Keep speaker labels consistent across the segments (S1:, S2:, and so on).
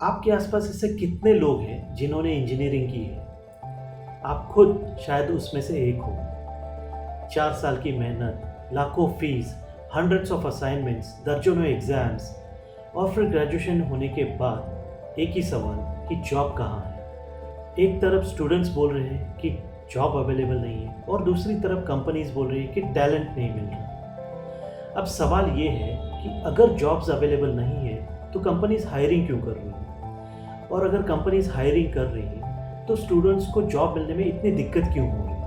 S1: आपके आसपास ऐसे कितने लोग हैं जिन्होंने इंजीनियरिंग की है? आप खुद शायद उसमें से एक हो। 4 साल की मेहनत, लाखों फीस, हंड्रेड्स ऑफ असाइनमेंट्स, दर्जनों एग्जाम्स और फिर ग्रेजुएशन होने के बाद एक ही सवाल कि जॉब कहाँ है। एक तरफ स्टूडेंट्स बोल रहे हैं कि जॉब अवेलेबल नहीं है और दूसरी तरफ कंपनीज बोल रही है कि टैलेंट नहीं मिल रहा। अब सवाल ये है कि अगर जॉब्स अवेलेबल नहीं है तो कंपनीज हायरिंग क्यों कर रही है, और अगर कंपनीज हायरिंग कर रही है तो स्टूडेंट्स को जॉब मिलने में इतनी दिक्कत क्यों हो रही है।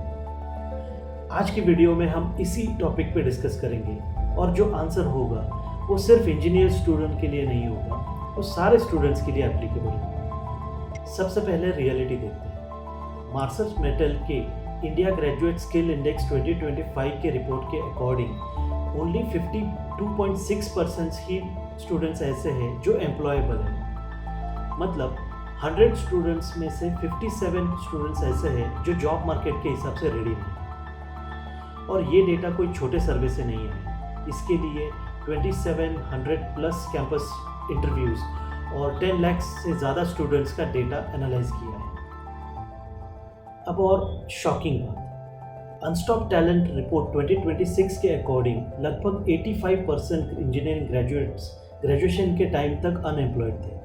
S1: आज की वीडियो में हम इसी टॉपिक पे डिस्कस करेंगे और जो आंसर होगा वो सिर्फ इंजीनियर स्टूडेंट के लिए नहीं होगा, वो सारे स्टूडेंट्स के लिए एप्लीकेबल होगा। सबसे पहले रियलिटी देखते हैं। मार्सर्स मेटल के इंडिया ग्रेजुएट स्किल इंडेक्स 2025 के रिपोर्ट के अकॉर्डिंग ओनली 52.6% ही स्टूडेंट्स ऐसे हैं जो एम्प्लॉयबल हैं। मतलब 100 स्टूडेंट्स में से 57 स्टूडेंट्स ऐसे हैं जो जॉब मार्केट के हिसाब से रेडी नहीं। और ये डेटा कोई छोटे सर्वे से नहीं है। इसके लिए 2700 प्लस कैंपस इंटरव्यूज़ और 10 लाख से ज़्यादा स्टूडेंट्स का डेटा एनालाइज किया है। अब और शॉकिंग बात, अनस्टॉप टैलेंट रिपोर्ट 2026 के अकॉर्डिंग लगभग 85% इंजीनियरिंग ग्रेजुएट्स ग्रेजुएशन के टाइम तक अनएम्प्लॉयड थे।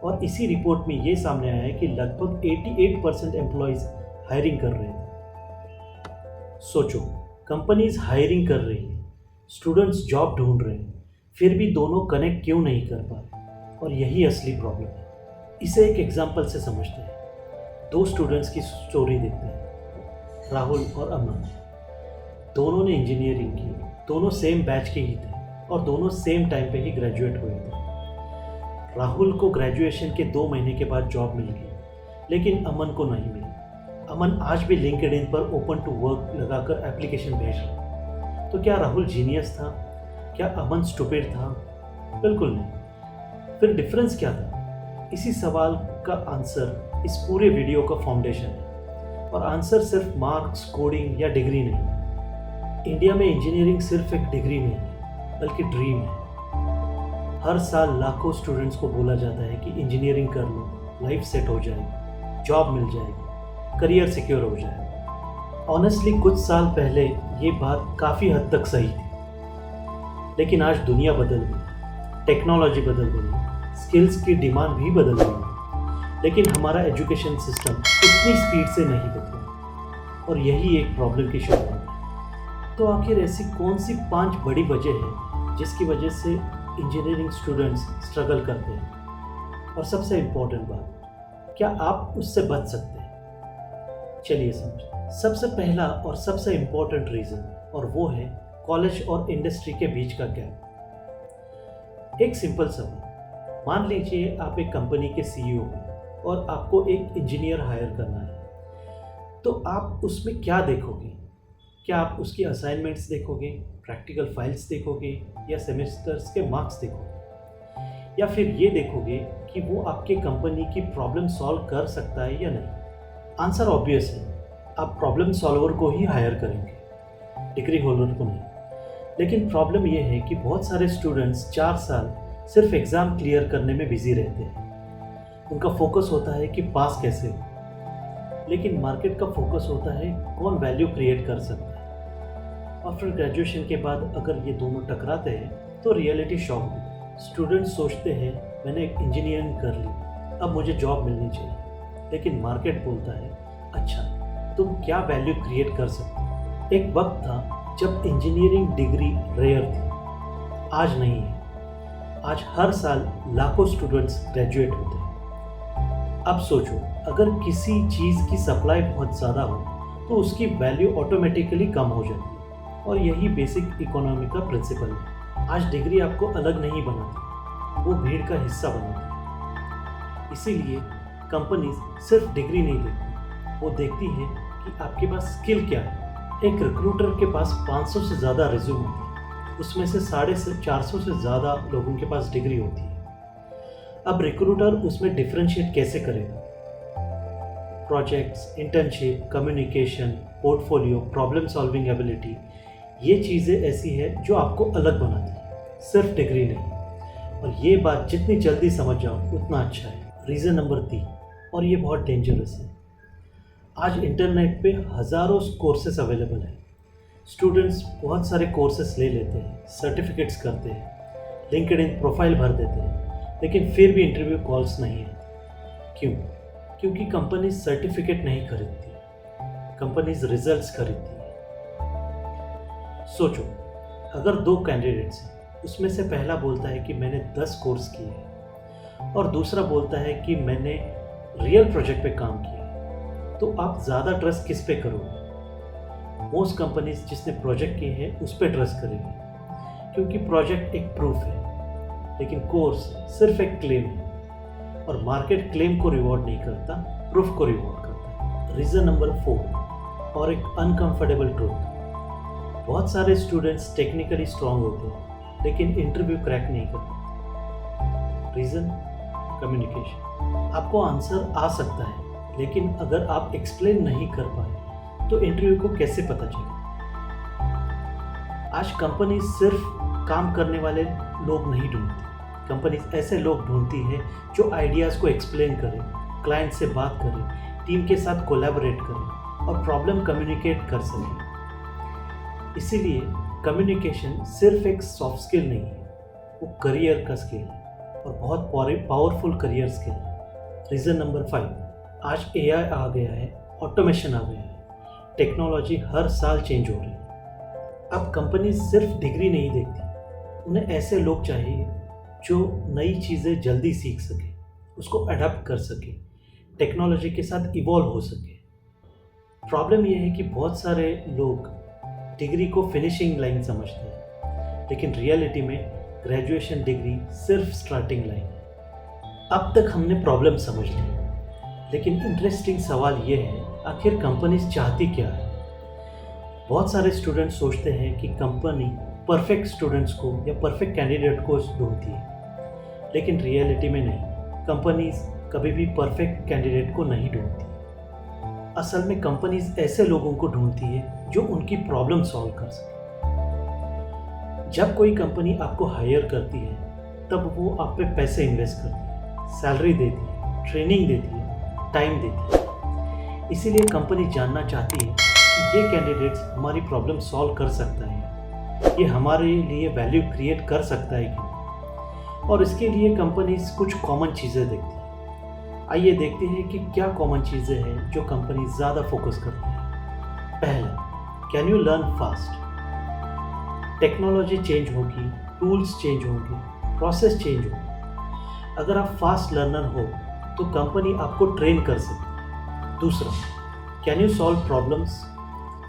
S1: और इसी रिपोर्ट में ये सामने आया है कि लगभग 88% एम्प्लॉयज़ हायरिंग कर रहे हैं। सोचो, कंपनीज हायरिंग कर रही है, स्टूडेंट्स जॉब ढूंढ रहे हैं, फिर भी दोनों कनेक्ट क्यों नहीं कर पा रहे? और यही असली प्रॉब्लम है। इसे एक एग्जाम्पल से समझते हैं। 2 स्टूडेंट्स की स्टोरी देखते हैं, राहुल और अमन। दोनों ने इंजीनियरिंग की, दोनों सेम बैच के ही थे और दोनों सेम टाइम पे ही ग्रेजुएट हुए थे। राहुल को ग्रेजुएशन के 2 महीने के बाद जॉब मिल गई, लेकिन अमन को नहीं मिली। अमन आज भी लिंक्डइन पर ओपन टू वर्क लगाकर एप्लीकेशन भेज रहा है। तो क्या राहुल जीनियस था? क्या अमन स्टूपिड था? बिल्कुल नहीं। फिर डिफरेंस क्या था? इसी सवाल का आंसर इस पूरे वीडियो का फाउंडेशन है। और आंसर सिर्फ मार्क्स, कोडिंग या डिग्री नहीं। इंडिया में इंजीनियरिंग सिर्फ एक डिग्री नहीं है, बल्कि ड्रीम है। हर साल लाखों स्टूडेंट्स को बोला जाता है कि इंजीनियरिंग कर लो, लाइफ सेट हो जाएगी, जॉब मिल जाएगी, करियर सिक्योर हो जाएगा। ऑनेस्टली कुछ साल पहले ये बात काफ़ी हद तक सही थी, लेकिन आज दुनिया बदल गई, टेक्नोलॉजी बदल गई, स्किल्स की डिमांड भी बदल गई, लेकिन हमारा एजुकेशन सिस्टम उतनी स्पीड से नहीं बदला। और यही एक प्रॉब्लम की शुरुआत है। तो आखिर ऐसी कौन सी 5 बड़ी वजह है जिसकी वजह से इंजीनियरिंग स्टूडेंट्स स्ट्रगल करते हैं? और सबसे इम्पोर्टेंट बात, क्या आप उससे बच सकते हैं? चलिए समझें। सबसे पहला और सबसे इम्पोर्टेंट रीज़न, और वो है कॉलेज और इंडस्ट्री के बीच का गैप। एक सिंपल सवाल, मान लीजिए आप एक कंपनी के सीईओ हैं और आपको एक इंजीनियर हायर करना है, तो आप उसमें क्या देखोगे? क्या आप उसकी असाइनमेंट्स देखोगे, प्रैक्टिकल फाइल्स देखोगे, या सेमेस्टर्स के मार्क्स देखोगे, या फिर ये देखोगे कि वो आपके कंपनी की प्रॉब्लम सॉल्व कर सकता है या नहीं? आंसर ऑब्वियस है, आप प्रॉब्लम सॉल्वर को ही हायर करेंगे, डिग्री होल्डर को नहीं। लेकिन प्रॉब्लम ये है कि बहुत सारे स्टूडेंट्स 4 साल सिर्फ एग्ज़ाम क्लियर करने में बिजी रहते हैं। उनका फोकस होता है कि पास कैसे हो, लेकिन मार्केट का फोकस होता है कौन वैल्यू क्रिएट कर सकता है। और फिर ग्रेजुएशन के बाद अगर ये दोनों टकराते हैं तो रियलिटी शॉक होती। स्टूडेंट्स सोचते हैं मैंने इंजीनियरिंग कर ली, अब मुझे जॉब मिलनी चाहिए, लेकिन मार्केट बोलता है अच्छा तुम क्या वैल्यू क्रिएट कर सकते हो? एक वक्त था जब इंजीनियरिंग डिग्री रेयर थी, आज नहीं है। आज हर साल लाखों स्टूडेंट्स ग्रेजुएट होते हैं। अब सोचो, अगर किसी चीज़ की सप्लाई बहुत ज़्यादा हो तो उसकी वैल्यू ऑटोमेटिकली कम हो जाती है। और यही बेसिक इकोनॉमी का प्रिंसिपल है। आज डिग्री आपको अलग नहीं बनाती, वो भीड़ का हिस्सा बनाती है। इसीलिए कंपनीज सिर्फ डिग्री नहीं देखती, वो देखती है कि आपके पास स्किल क्या है। एक रिक्रूटर के पास 500 से ज़्यादा रिज्यूम होते हैं, उसमें से 450 से ज़्यादा लोगों के पास डिग्री होती है। अब रिक्रूटर उसमें डिफरेंशिएट कैसे करेगा? Projects, internship, communication, portfolio, problem solving ability, ये चीज़ें ऐसी है जो आपको अलग बनाती है, सिर्फ डिग्री नहीं। और ये बात जितनी जल्दी समझ जाओ उतना अच्छा है। रीज़न नंबर 3, और ये बहुत डेंजरस है। आज इंटरनेट पे हज़ारों कोर्सेस अवेलेबल हैं। स्टूडेंट्स बहुत सारे कोर्सेस ले लेते हैं, सर्टिफिकेट्स करते हैं, लिंक्डइन प्रोफाइल भर देते हैं, लेकिन फिर भी इंटरव्यू कॉल्स नहीं आती। क्यों? क्योंकि कंपनी सर्टिफिकेट नहीं खरीदती, कंपनीज रिजल्ट्स खरीदती है। सोचो, अगर 2 कैंडिडेट्स हैं, उसमें से पहला बोलता है कि मैंने 10 कोर्स किए हैं और दूसरा बोलता है कि मैंने रियल प्रोजेक्ट पे काम किया, तो आप ज़्यादा ट्रस्ट किस पे करोगे? मोस्ट कंपनीज जिसने प्रोजेक्ट किए हैं उस पर ट्रस्ट करेंगे, क्योंकि प्रोजेक्ट एक प्रूफ है, लेकिन कोर्स सिर्फ एक क्लेम है और मार्केट क्लेम को रिवॉर्ड नहीं करता, प्रूफ को रिवॉर्ड करता है। रीज़न नंबर 4, और एक अनकंफर्टेबल ट्रूथ। बहुत सारे स्टूडेंट्स टेक्निकली स्ट्रांग होते हैं लेकिन इंटरव्यू क्रैक नहीं करते। रीज़न? कम्युनिकेशन। आपको आंसर आ सकता है, लेकिन अगर आप एक्सप्लेन नहीं कर पाए तो इंटरव्यू को कैसे पता चले? आज कंपनी सिर्फ काम करने वाले लोग नहीं ढूंढती, कंपनी ऐसे लोग ढूंढती है जो आइडियाज़ को एक्सप्लेन करें, क्लाइंट से बात करें, टीम के साथ कोलैबोरेट करें और प्रॉब्लम कम्युनिकेट कर सकें। इसीलिए कम्युनिकेशन सिर्फ एक सॉफ्ट स्किल नहीं है, वो करियर का स्किल है और बहुत पावरफुल करियर स्किल है। रीज़न नंबर 5, आज AI आ गया है, ऑटोमेशन आ गया है, टेक्नोलॉजी हर साल चेंज हो रही है। अब कंपनी सिर्फ डिग्री नहीं देखती, उन्हें ऐसे लोग चाहिए जो नई चीज़ें जल्दी सीख सके, उसको अडॉप्ट कर सके, टेक्नोलॉजी के साथ इवॉल्व हो सके। प्रॉब्लम यह है कि बहुत सारे लोग डिग्री को फिनिशिंग लाइन समझते हैं, लेकिन रियलिटी में ग्रेजुएशन डिग्री सिर्फ स्टार्टिंग लाइन है। अब तक हमने प्रॉब्लम समझ ली, लेकिन इंटरेस्टिंग सवाल ये है, आखिर कंपनीज चाहती क्या है? बहुत सारे स्टूडेंट्स सोचते हैं कि कंपनी परफेक्ट स्टूडेंट्स को या परफेक्ट कैंडिडेट को ढूंढती है, लेकिन रियलिटी में नहीं। कंपनीज कभी भी परफेक्ट कैंडिडेट को नहीं ढूंढती। असल में कंपनीज ऐसे लोगों को ढूंढती है जो उनकी प्रॉब्लम सॉल्व कर सके। जब कोई कंपनी आपको हायर करती है तब वो आप पे पैसे इन्वेस्ट करती है, सैलरी देती है, ट्रेनिंग देती है, टाइम देती है। इसीलिए कंपनी जानना चाहती है कि ये कैंडिडेट्स हमारी प्रॉब्लम सॉल्व कर सकता है, ये हमारे लिए वैल्यू क्रिएट कर सकता है कि नहीं। और इसके लिए कंपनीज कुछ कॉमन चीज़ें देखती है। आइए देखते हैं कि क्या कॉमन चीज़ें हैं जो कंपनी ज़्यादा फोकस करती है। पहला, can you learn fast? Technology change होगी, टूल्स चेंज होंगे, प्रोसेस चेंज होगी। अगर आप फास्ट लर्नर हो तो कंपनी आपको ट्रेन कर सकती है। दूसरा, कैन यू सॉल्व प्रॉब्लम्स?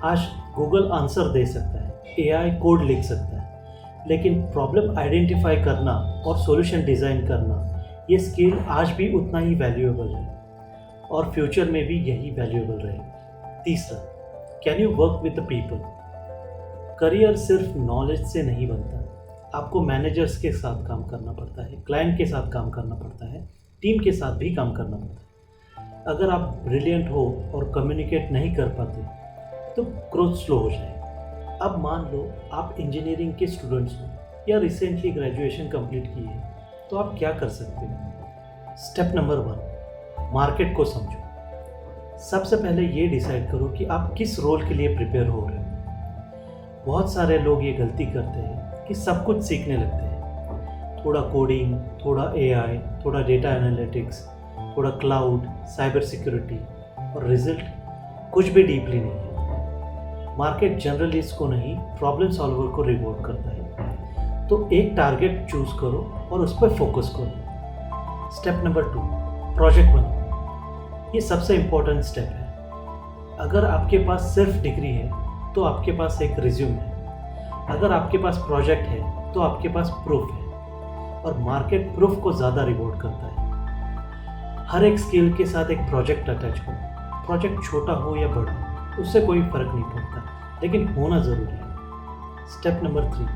S1: आज गूगल आंसर दे सकता है, AI कोड लिख सकता है, लेकिन प्रॉब्लम आइडेंटिफाई करना और सॉल्यूशन डिज़ाइन करना, ये स्किल आज भी उतना ही वैल्यूएबल है और फ्यूचर में भी यही वैल्यूएबल रहेगा। तीसरा, can you work with the people? Career सिर्फ नॉलेज से नहीं बनता, आपको मैनेजर्स के साथ काम करना पड़ता है, क्लाइंट के साथ काम करना पड़ता है, टीम के साथ भी काम करना पड़ता है। अगर आप ब्रिलियंट हो और कम्युनिकेट नहीं कर पाते तो ग्रोथ स्लो हो जाएगी। अब मान लो आप इंजीनियरिंग के स्टूडेंट्स हो या रिसेंटली ग्रेजुएशन कंप्लीट की है, तो आप क्या कर सकते हो? स्टेप नंबर 1, मार्केट को समझो। सबसे पहले ये डिसाइड करो कि आप किस रोल के लिए प्रिपेयर हो रहे हो। बहुत सारे लोग ये गलती करते हैं कि सब कुछ सीखने लगते हैं, थोड़ा कोडिंग, थोड़ा AI, थोड़ा डेटा एनालिटिक्स, थोड़ा क्लाउड, साइबर सिक्योरिटी, और रिजल्ट कुछ भी डीपली नहीं है। मार्केट जनरलिस्ट को नहीं, प्रॉब्लम सॉल्वर को रिवॉर्ड करता है। तो एक टारगेट चूज करो और उस पर फोकस करो। स्टेप नंबर 2, प्रोजेक्ट बनाओ। ये सबसे इम्पोर्टेंट स्टेप है। अगर आपके पास सिर्फ डिग्री है तो आपके पास एक रिज्यूम है, अगर आपके पास प्रोजेक्ट है तो आपके पास प्रूफ है, और मार्केट प्रूफ को ज़्यादा रिवॉर्ड करता है। हर एक स्किल के साथ एक प्रोजेक्ट अटैच करो। प्रोजेक्ट छोटा हो या बड़ा, उससे कोई फ़र्क नहीं पड़ता, लेकिन होना ज़रूरी है। स्टेप नंबर 3,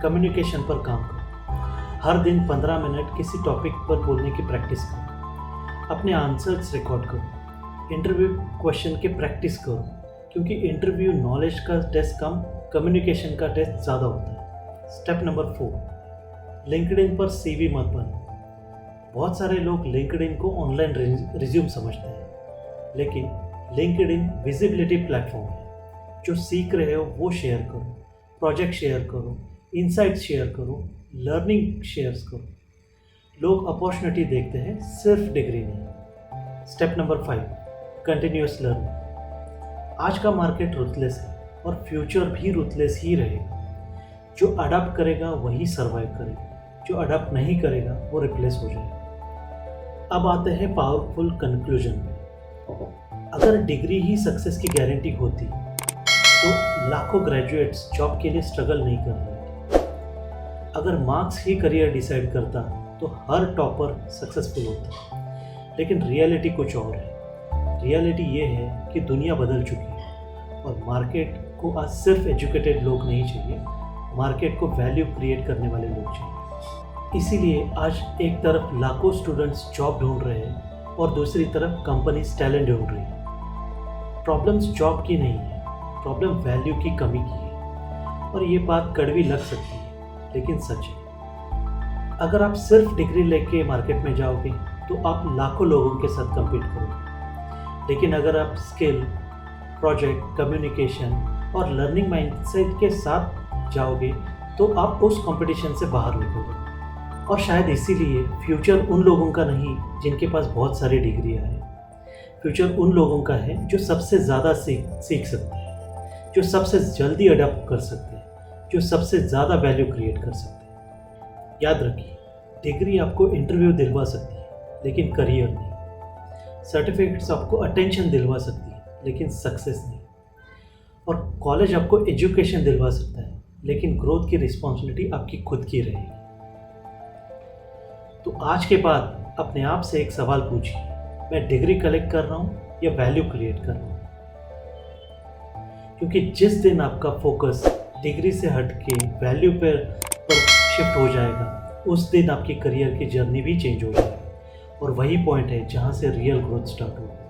S1: कम्युनिकेशन पर काम करो। हर दिन 15 मिनट किसी टॉपिक पर बोलने की प्रैक्टिस करो। अपने आंसर्स रिकॉर्ड करो। इंटरव्यू क्वेश्चन के प्रैक्टिस करो, क्योंकि इंटरव्यू नॉलेज का टेस्ट कम, कम्युनिकेशन का टेस्ट ज़्यादा होता है। स्टेप नंबर 4, लिंक्डइन पर सीवी मत बनो। बहुत सारे लोग लिंक्डइन को ऑनलाइन रिज्यूम समझते हैं, लेकिन लिंक्डइन विजिबिलिटी प्लेटफॉर्म है। जो सीख रहे हो वो शेयर करो, प्रोजेक्ट शेयर करो, इनसाइट्स शेयर करो, लर्निंग शेयर करो। लोग अपॉर्चुनिटी देखते हैं, सिर्फ डिग्री नहीं। Step number 5, continuous learning. आज का मार्केट रुथलेस है और फ्यूचर भी रुथलेस ही रहेगा। जो अडाप्ट करेगा वही सर्वाइव करेगा, जो अडाप्ट नहीं करेगा वो रिप्लेस हो जाएगा। अब आते हैं पावरफुल कंक्लूजन में। अगर डिग्री ही सक्सेस की गारंटी होती तो लाखों ग्रेजुएट्स जॉब के लिए स्ट्रगल नहीं कर रहे। अगर मार्क्स ही करियर डिसाइड करता तो हर टॉपर सक्सेसफुल होता। लेकिन रियलिटी कुछ और है। रियलिटी ये है कि दुनिया बदल चुकी है और मार्केट को आज सिर्फ एजुकेटेड लोग नहीं चाहिए, मार्केट को वैल्यू क्रिएट करने वाले लोग चाहिए। इसीलिए आज एक तरफ लाखों स्टूडेंट्स जॉब ढूंढ रहे हैं और दूसरी तरफ कंपनीज टैलेंट ढूंढ रही है। प्रॉब्लम्स जॉब की नहीं है, प्रॉब्लम वैल्यू की कमी की है। और ये बात कड़वी लग सकती है, लेकिन सच है। अगर आप सिर्फ डिग्री लेके मार्केट में जाओगे तो आप लाखों लोगों के साथ compete करोगे। लेकिन अगर आप स्किल, प्रोजेक्ट, कम्युनिकेशन और लर्निंग माइंडसेट के साथ जाओगे तो आप उस कंपटीशन से बाहर निकलोगे। और शायद इसीलिए फ्यूचर उन लोगों का नहीं जिनके पास बहुत सारी डिग्रियां हैं। फ्यूचर उन लोगों का है जो सबसे ज़्यादा सीख सकते हैं, जो सबसे जल्दी अडॉप्ट कर सकते हैं, जो सबसे ज़्यादा वैल्यू क्रिएट कर सकते हैं। याद रखिए, डिग्री आपको इंटरव्यू दिलवा सकती है, लेकिन करियर नहीं। सर्टिफिकेट्स आपको अटेंशन दिलवा सकती है, लेकिन सक्सेस नहीं। और कॉलेज आपको एजुकेशन दिलवा सकता है, लेकिन ग्रोथ की रिस्पॉन्सिबिलिटी आपकी खुद की रहेगी। तो आज के बाद अपने आप से एक सवाल पूछिए, मैं डिग्री कलेक्ट कर रहा हूँ या वैल्यू क्रिएट कर रहा हूँ? क्योंकि जिस दिन आपका फोकस डिग्री से हट के वैल्यू पर शिफ्ट हो जाएगा, उस दिन आपकी करियर की जर्नी भी चेंज हो जाएगी। और वही पॉइंट है जहाँ से रियल ग्रोथ स्टार्ट होगी।